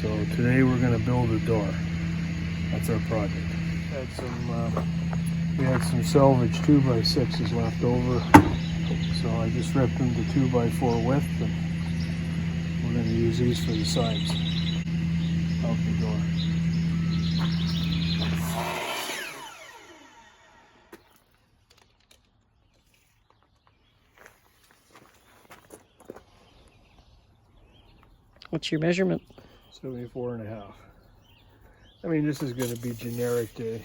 So today we're going to build a door. That's our project. We had some salvage 2x6s left over, so I just ripped them to 2x4 width, and we're going to use these for the sides of the door. What's your measurement? 74.5. I mean, this is going to be generic to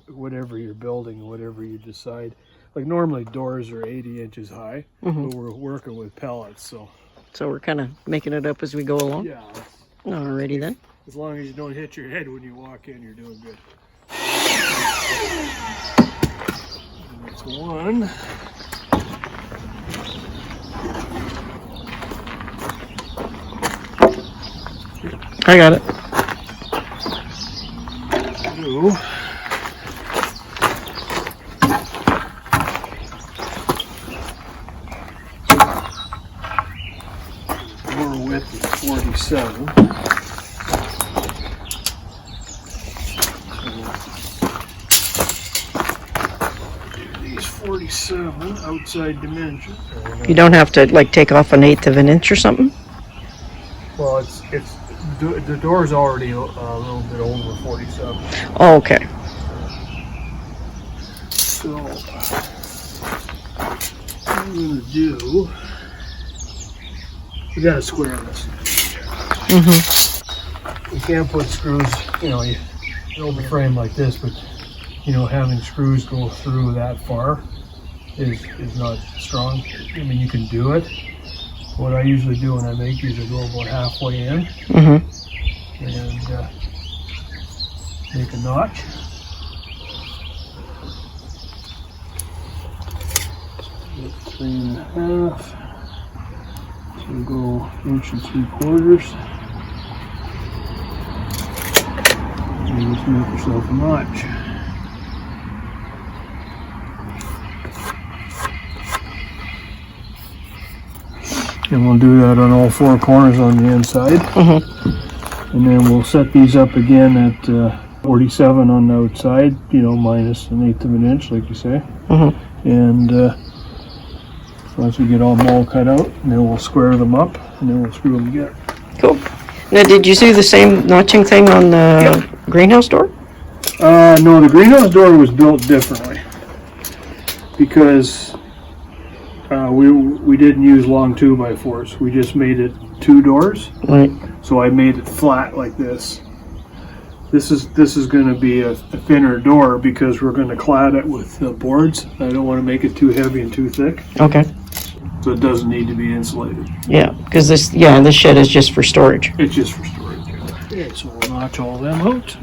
whatever you're building, whatever you decide. Like normally doors are 80 inches high, but we're working with pallets, so. So we're kind of making it up as we go along? Yeah. Alrighty then. As long as you don't hit your head when you walk in, you're doing good. That's one. I got it. Two. Door width is 47. These 47 outside dimensions. You don't have to like take off 1/8 of an inch or something? Well, the door's already a little bit over 47. Oh, okay. So what I'm gonna do, we gotta square this. We can't put screws, you build a frame like this, but having screws go through that far is not strong. I mean, you can do it. What I usually do when I make these is go about halfway in and make a notch. So 3.5. So go 1.75 inches. And just make yourself a notch. And we'll do that on all four corners on the inside. And then we'll set these up again at 47 on the outside, minus 1/8 of an inch, like you say. And once we get all them all cut out, and then we'll square them up, and then we'll screw them together. Cool. Now, did you do the same notching thing on the greenhouse door? No, the greenhouse door was built differently because we didn't use long 2x4s. We just made it 2 doors. Right. So I made it flat like this. This is going to be a thinner door because we're going to clad it with boards. I don't want to make it too heavy and too thick. Okay. So it doesn't need to be insulated. Yeah, because this shed is just for storage. It's just for storage. Okay, so we'll notch all them out.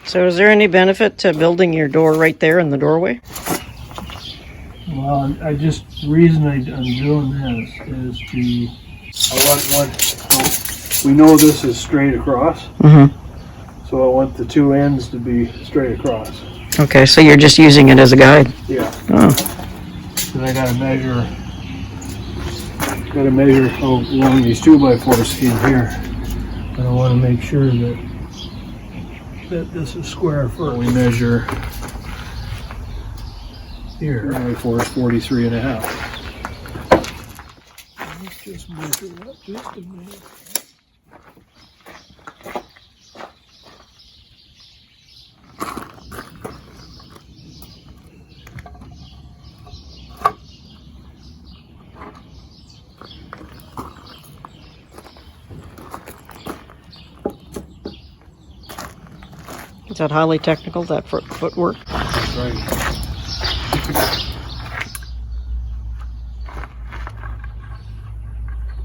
So is there any benefit to building your door right there in the doorway? Well, reason I'm doing this is we know this is straight across. So I want the 2 ends to be straight across. Okay, so you're just using it as a guide. Yeah. Oh. So I gotta measure how long these 2x4s came here. And I want to make sure that this is square first. We measure here. 2x4 is 43.5. Let's just measure that just a minute. Is that highly technical, that footwork? That's right.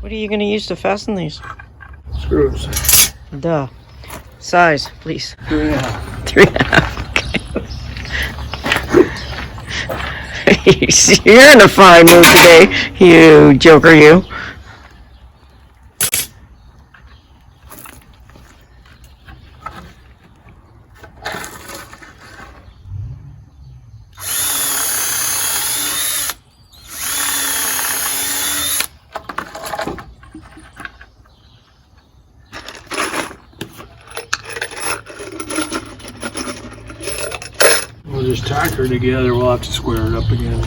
What are you going to use to fasten these? Screws. Duh. Size, please. 3.5. 3.5. Okay. You're in a fine mood today, you joker, you. We'll just tack her together. We'll have to square it up again.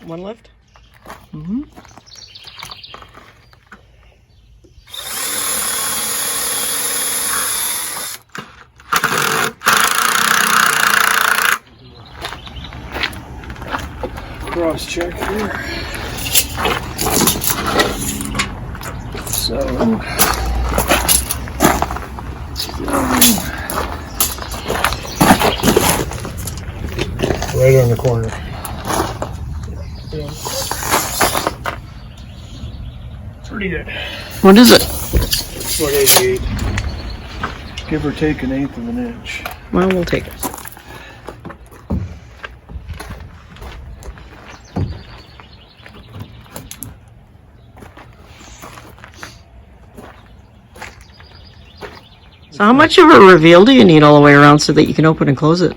One left? Mm-hmm. Cross check here. So, right on the corner. Pretty good. What is it? About 88. Give or take 1/8 of an inch. Well, we'll take it. So how much of a reveal do you need all the way around so that you can open and close it?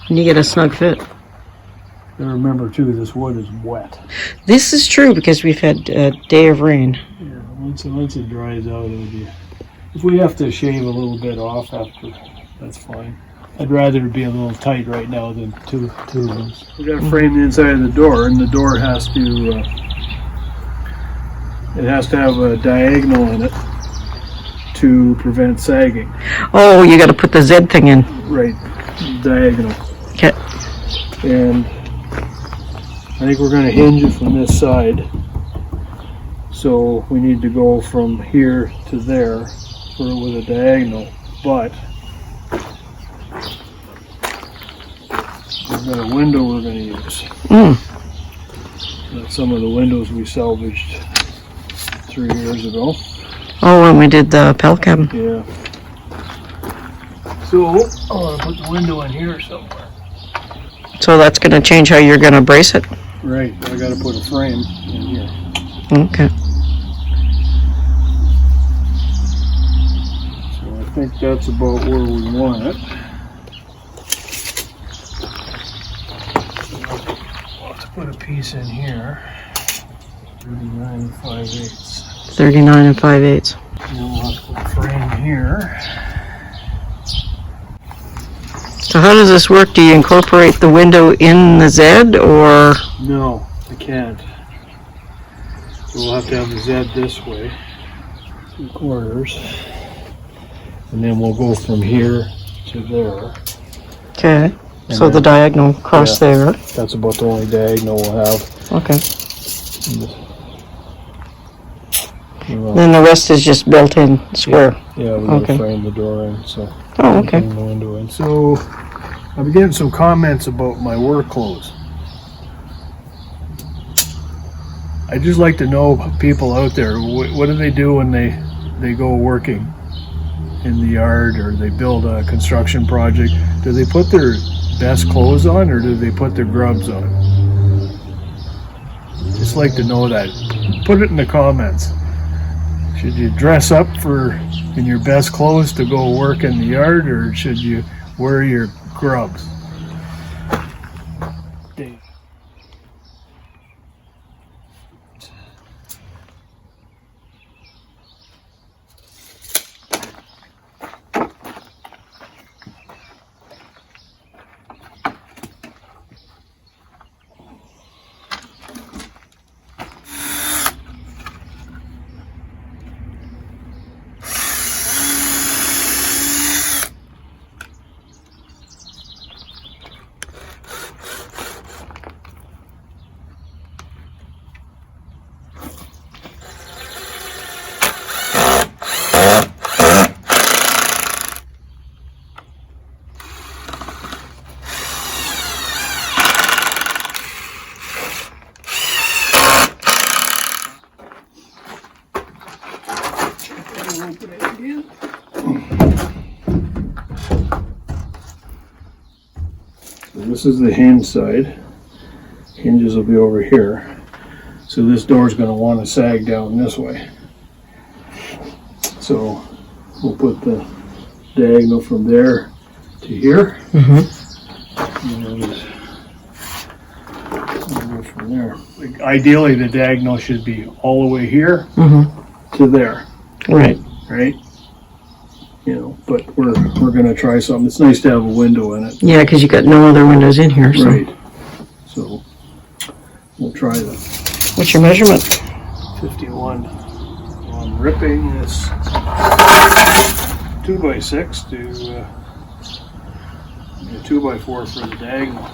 And you get a snug fit. And remember too, this wood is wet. This is true because we've had a day of rain. Yeah, once it dries out, it'll be. If we have to shave a little bit off after, that's fine. I'd rather it be a little tight right now than too loose. We got to frame the inside of the door, and the door has to. It has to have a diagonal in it to prevent sagging. Oh, you got to put the Z thing in. Right, diagonal. Okay. And I think we're going to hinge it from this side. So we need to go from here to there with a diagonal. But we've got a window we're going to use. That's some of the windows we salvaged 3 years ago. Oh, when we did the Pallet cabin. Yeah. So I want to put the window in here somewhere. So that's going to change how you're going to brace it? Right, I got to put a frame in here. Okay. So I think that's about where we want it. We'll have to put a piece in here. 39 5/8. 39 5/8. And then we'll have to put a frame here. So how does this work? Do you incorporate the window in the Z or? No, I can't. So we'll have to have the Z this way. 3/4. And then we'll go from here to there. Okay. And So the then- diagonal cross Yeah. there. That's about the only diagonal we'll have. Okay. Well, Then the rest is just built in square. yeah, we're going to Okay. frame the door in, so. Oh, okay. Frame the window in. So, I've been getting some comments about my work clothes. I'd just like to know, people out there, what do they do when they go working in the yard or they build a construction project? Do they put their best clothes on or do they put their grubs on? Just like to know that. Put it in the comments. Should you dress up in your best clothes to go work in the yard, or should you wear your grubs? Dave. this is the hinge side. Hinges will be over here. So this door is going to want to sag down this way. So we'll put the diagonal from there to here. And we'll go from there. Like, ideally, the diagonal should be all the way here to there. Right. Right? You know, but we're going to try something. It's nice to have a window in it. Yeah, because you got no other windows in here. So. Right. So we'll try that. What's your measurement? 51. I'm ripping this 2x6 to a 2x4 for the diagonal.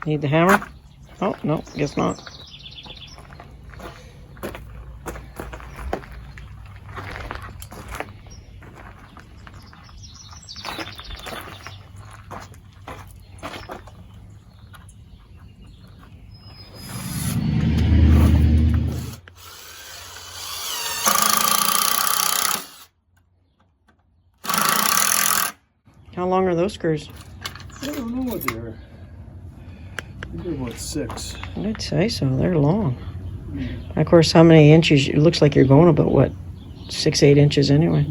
Need the hammer? Oh, no, guess not. How long are those screws? I don't know what they're. They're about 6. I'd say so. They're long. Of course, how many inches? It looks like you're going about, what, 6-8 inches anyway.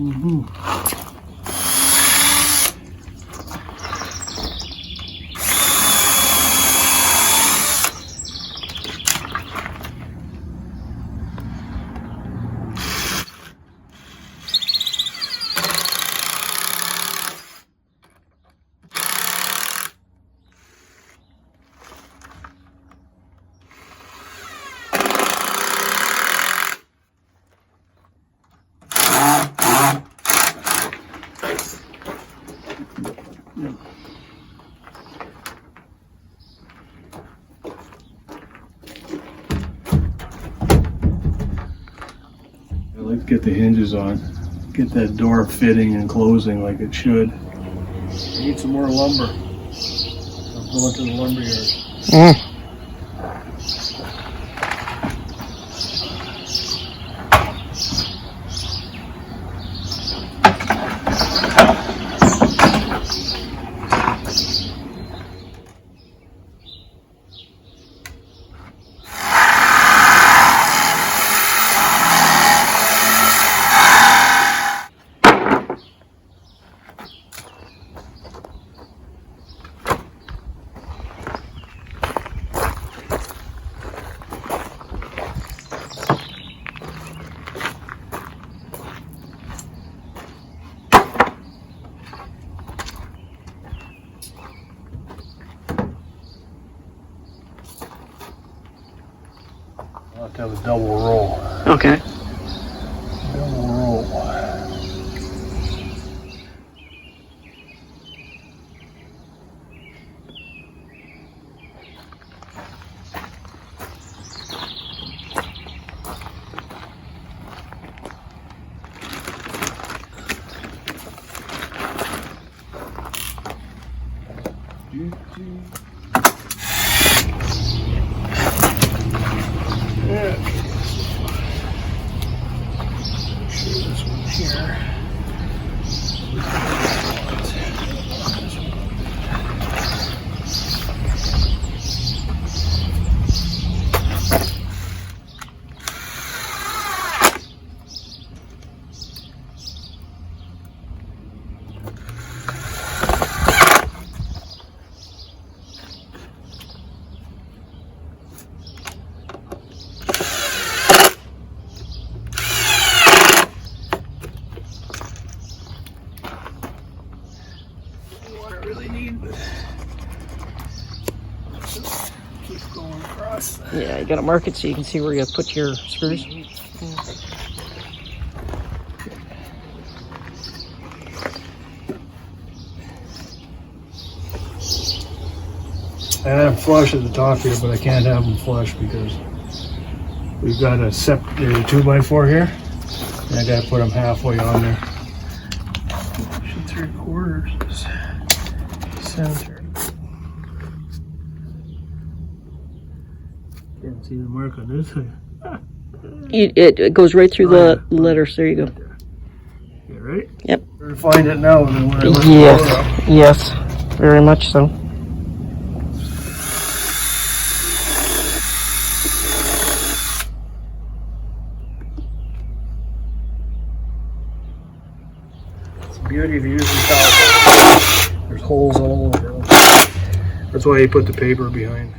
I like to get the hinges on, get that door fitting and closing like it should. I need some more lumber. I'm going to the lumber yard. I'll have to have a double roll. Okay. Double roll. Yeah, you gotta mark it so you can see where you put your screws. I have them flush at the top here, but I can't have them flush because we've got a 2x4 here, and I gotta put them halfway on there. 3/4 is centered. Can't see the mark on this side. It goes right through the letters. There you go. You ready? Yep. Better find it now than when I lift Yes. the door up. Yes. Very much so. It's the beauty of using towel. There's holes all over. That's why you put the paper behind.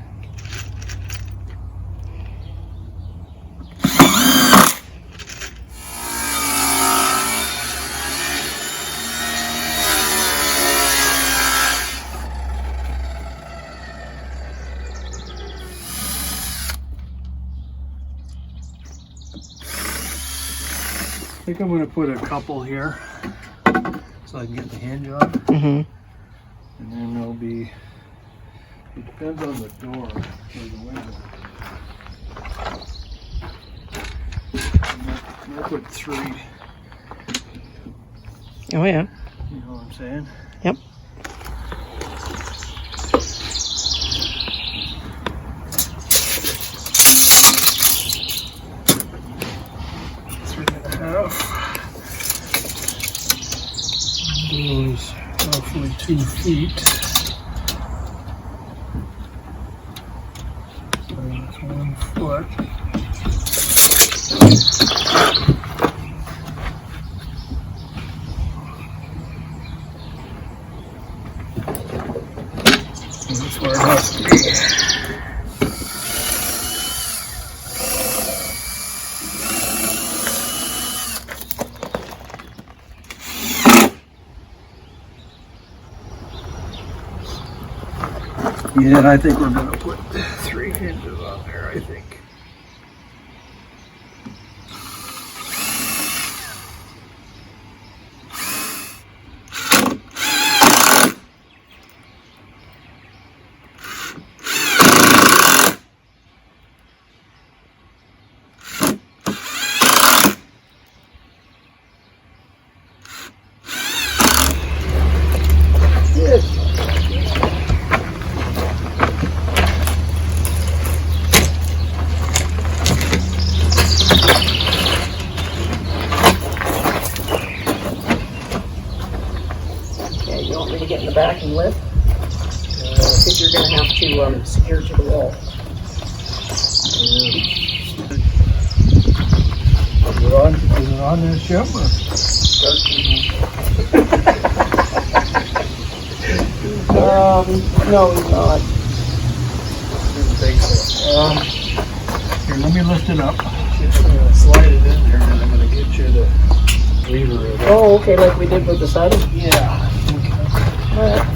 I think I'm going to put a couple here so I can get the hinge on. Mm-hmm. And then there'll be, it depends on the door or the window. I'm going to put 3. Oh, yeah. You know what I'm saying? Yep. Goes roughly 2 feet. So that's 1 foot. And that's where it has to be. Yeah, I think we're going to put 3 hinges on there, I think. Get in the back and lift. Because you're going to have to secure to the wall. Is it on this ship? No, he's not. Didn't think so. Here, let me lift it up. Just slide it in there, and I'm going to get you the lever. Oh, okay, like we did with the siding? Yeah. Alright.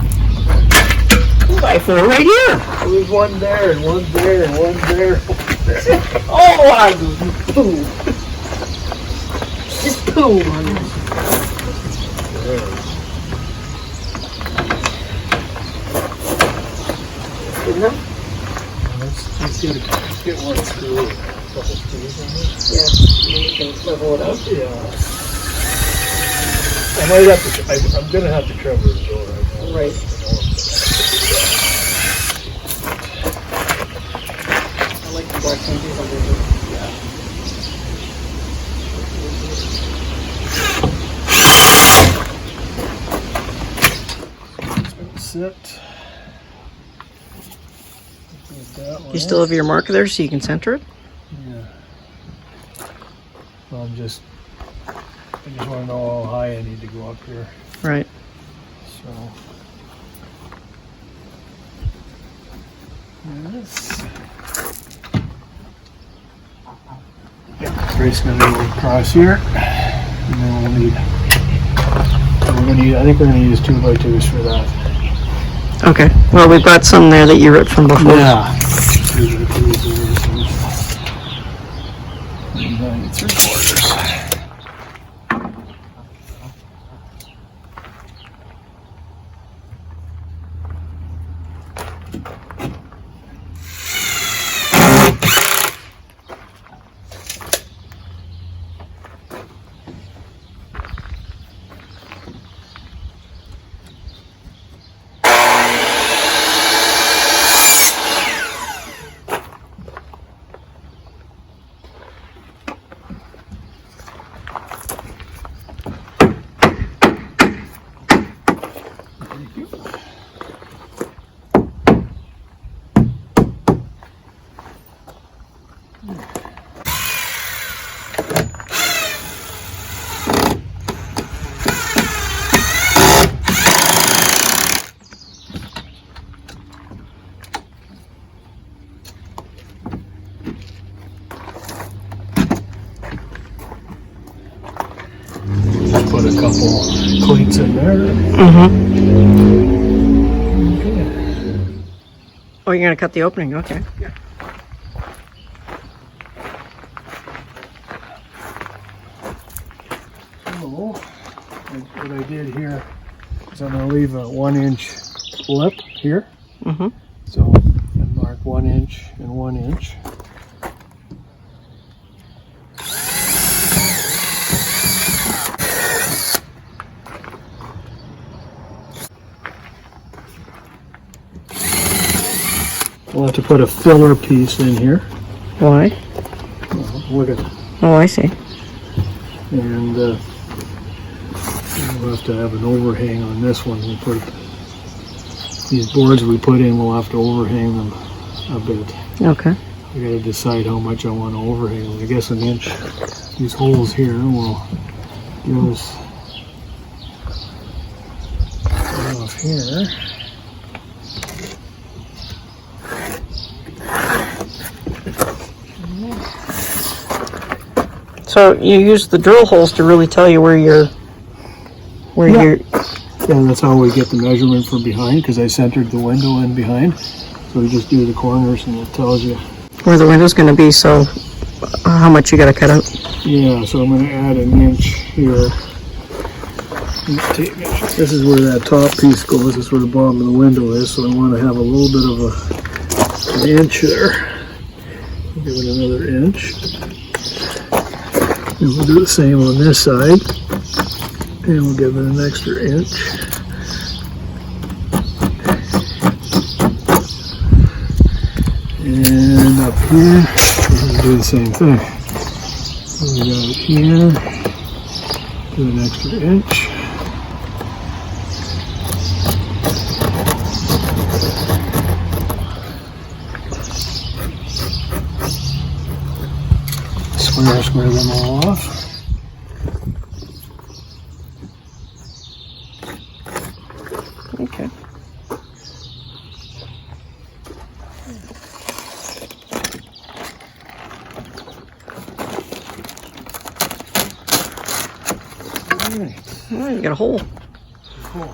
I feel right here. There's one there, and one there, and one there. Oh, I just poo. Just poo on this. Good enough? Let's get one screw. A couple screws on this. Yeah, and then you can level it up. Yeah. I might have to. I'm gonna have to cover the door. Right. I like the black hinges on there. Sit. You still have your marker there so you can center it? Yeah. Well, I just want to know how high I need to go up here. Right. So. Yes. Brace gonna go across here, and then we'll need. I think we're gonna use 2x2s for that. Okay. Well, we've got some there that you ripped from before. Yeah. 2x2s. 3/4. Put a couple cleats in there. Okay. Oh, you're gonna cut the opening, okay. Yeah. So, what I did here is I'm gonna leave a 1-inch lip here. So I mark 1 inch and 1 inch. We'll have to put a filler piece in here. Why? Look at, Oh, I see. and we'll have to have an overhang on this one. We'll put these boards we put in. We'll have to overhang them a bit. Okay. I got to decide how much I want to overhang them. I guess 1 inch. These holes here will give us enough here. So you use the drill holes to really tell you where you're, Yeah, that's how we get the measurement from behind, because I centered the window in behind. So we just do the corners and it tells you. where the window's going to be, so how much you got to cut out. Yeah, so I'm going to add 1 inch here. This is where that top piece goes. This is where the bottom of the window is. So I want to have a little bit of an inch there. Give it another inch. And we'll do the same on this side. And we'll give it an extra inch. And up here, we'll do the same thing. So we got it here. Do an extra inch. Square them all off. Okay. Alright. Oh, you got a hole. Cool.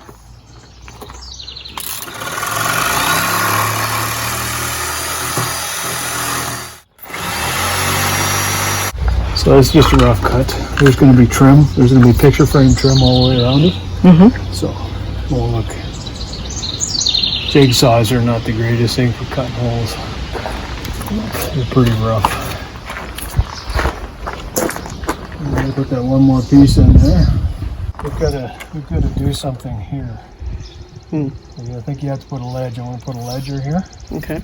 So it's just a rough cut. There's going to be trim. There's going to be picture frame trim all the way around it. So, well, look. Jigsaws are not the greatest thing for cutting holes. They're pretty rough. I'm going to put that one more piece in there. We've got to do something here. I think you have to put a ledge. I want to put a ledger here. Okay.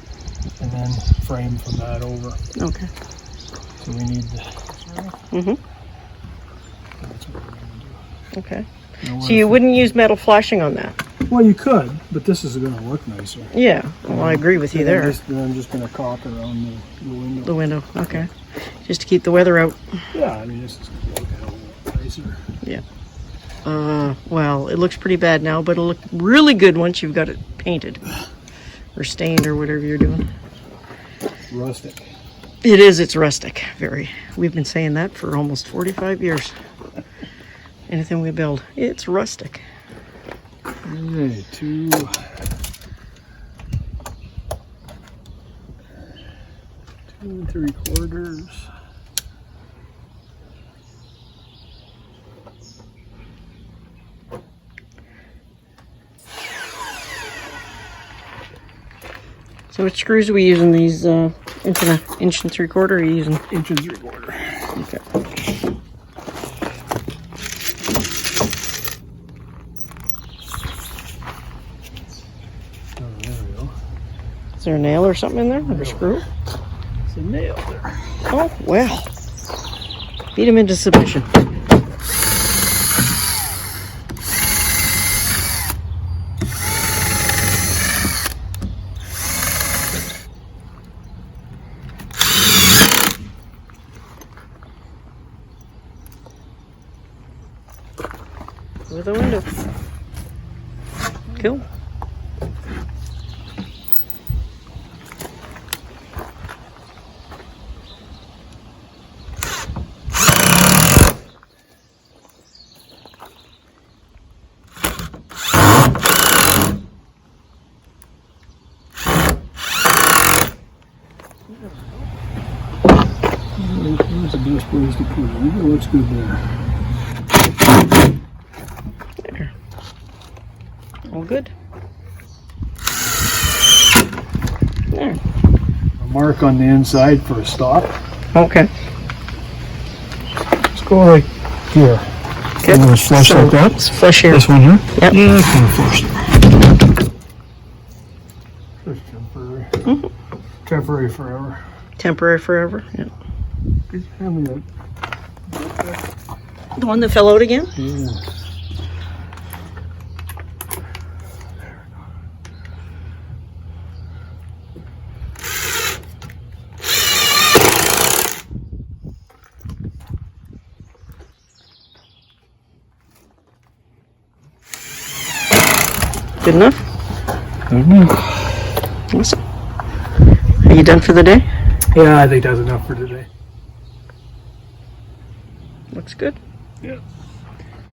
And then frame from that over. Okay. So we need the. That's what we're going to do. Okay. So you wouldn't use metal flashing on that? Well, you could, but this is going to look nicer. Yeah. Well, I agree with you there. Then I'm just going to caulk around the window. The window. Okay. Just to keep the weather out. Yeah, I mean, this is going to look a hell of a lot nicer. Yeah. Well, it looks pretty bad now, but it'll look really good once you've got it painted or stained or whatever you're doing. Rustic. It is. It's rustic. Very. We've been saying that for almost 45 years. Anything we build, it's rustic. Okay, 2 3/4. So what screws are we using? These inch and 3/4 are you using? 1 3/4. Okay. Oh, there we go. Is there a nail or something in there? Or a screw? It's a nail there. Oh, well. Beat him into submission. With the window. Cool. That's the best place to put it. It looks good there. There. All good. There. A mark on the inside for a stop. Okay. Let's go right here. Okay. I'm going to flush like that. Let's flush here. This one here? Yep. Yeah, that's kind of flushed. Just temporary. Temporary forever. Temporary forever. Yeah. Could you hand me that? The one that fell out again? Yeah. Good enough? Good enough. Awesome. Are you done for the day? Yeah, I think that's enough for today. Looks good. Yeah.